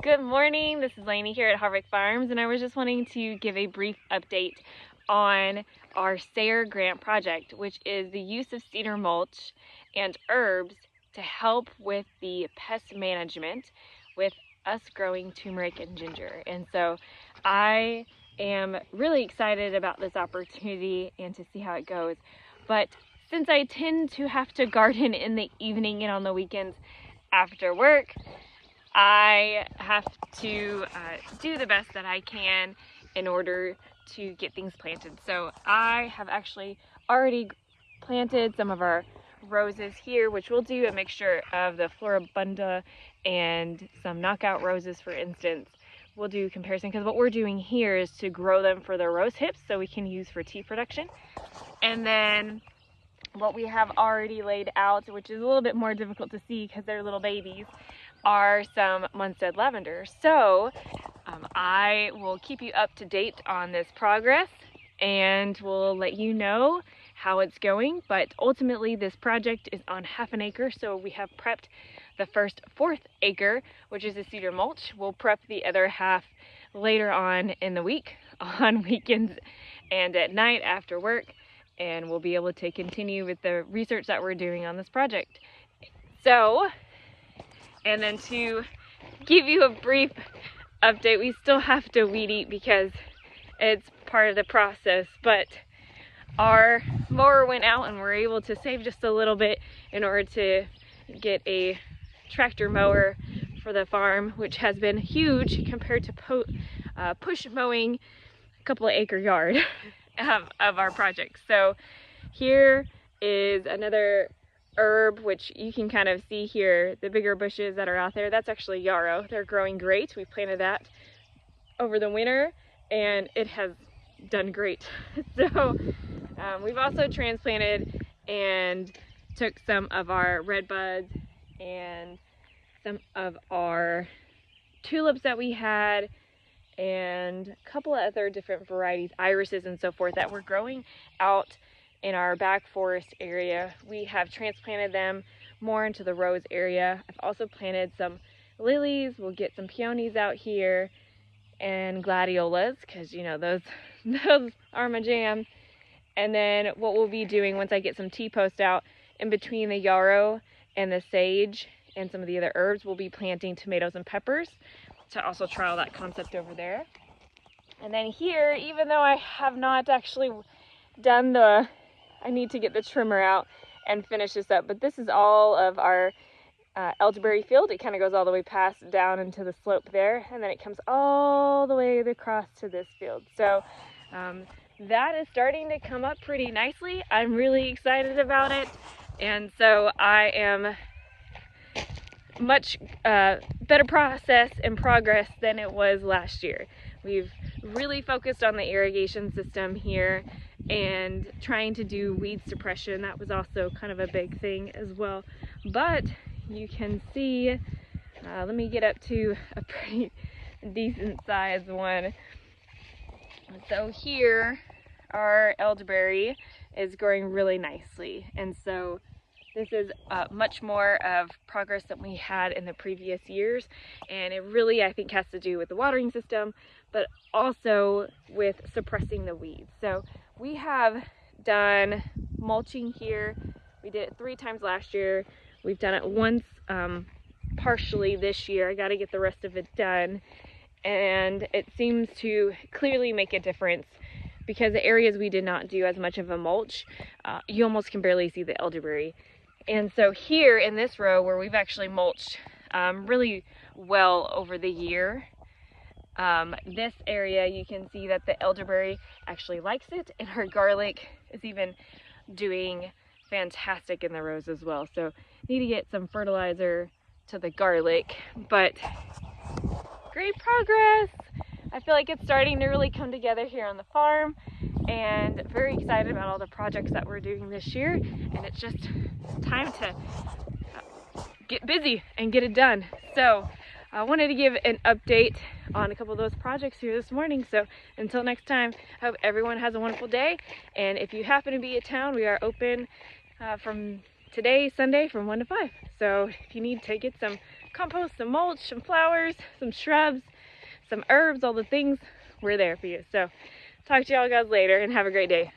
Good morning, this is Lainey here at Harvick Farms, and I was just wanting to give a brief update on our SARE grant project, which is the use of cedar mulch and herbs to help with the pest management with us growing turmeric and ginger. And so I am really excited about this opportunity and to see how it goes. But since I tend to have to garden in the evening and on the weekends after work, I have to do the best that I can in order to get things planted. So I have actually already planted some of our roses here, which we'll do a mixture of the Floribunda and some knockout roses, for instance. We'll do comparison because what we're doing here is to grow them for the rosehips so we can use for tea production. And then what we have already laid out, which is a little bit more difficult to see because they're little babies, are some Munstead lavender. So I will keep you up to date on this progress and we'll let you know how it's going. But ultimately this project is on half an acre, so we have prepped the first 4th acre, which is the cedar mulch. We'll prep the other half later on in the week, on weekends and at night after work, and we'll be able to continue with the research that we're doing on this project. So, and then to give you a brief update, we still have to weed eat because it's part of the process, but our mower went out and we're able to save just a little bit in order to get a tractor mower for the farm, which has been huge compared to push mowing a couple of acre yard of our project. So here is another herb, which you can kind of see here, the bigger bushes that are out there. That's actually yarrow. They're growing great. We planted that over the winter and it has done great. So we've also transplanted and took some of our red buds and some of our tulips that we had and a couple of other different varieties, irises and so forth, that we're growing out in our back forest area. We have transplanted them more into the rose area. I've also planted some lilies. We'll get some peonies out here and gladiolas because, you know, those are my jam. And then what we'll be doing once I get some T-post out in between the yarrow and the sage and some of the other herbs, we'll be planting tomatoes and peppers to also trial that concept over there. And then here, even though I have not actually done I need to get the trimmer out and finish this up, but this is all of our elderberry field. It kind of goes all the way past down into the slope there, and then it comes all the way across to this field. So that is starting to come up pretty nicely. I'm really excited about it, and so I am much better process and progress than it was last year. We've really focused on the irrigation system here and trying to do weed suppression. That was also kind of a big thing as well. But you can see, let me get up to a pretty decent sized one. So here our elderberry is growing really nicely, and so this is much more of progress than we had in the previous years, and it really, I think, has to do with the watering system, but also with suppressing the weeds. So we have done mulching here. We did it 3 times last year. We've done it once partially this year. I got to get the rest of it done, and it seems to clearly make a difference because the areas we did not do as much of a mulch, you almost can barely see the elderberry. And so here in this row where we've actually mulched really well over the year, this area you can see that the elderberry actually likes it, and our garlic is even doing fantastic in the rows as well. So need to get some fertilizer to the garlic, but great progress. I feel like it's starting to really come together here on the farm, and very excited about all the projects that we're doing this year, and it's just time to get busy and get it done. So I wanted to give an update on a couple of those projects here this morning. So until next time, I hope everyone has a wonderful day, and if you happen to be in town, we are open from today, Sunday, from 1 to 5. So if you need to get some compost, some mulch, some flowers, some shrubs, some herbs, all the things, we're there for you. So talk to y'all guys later and have a great day.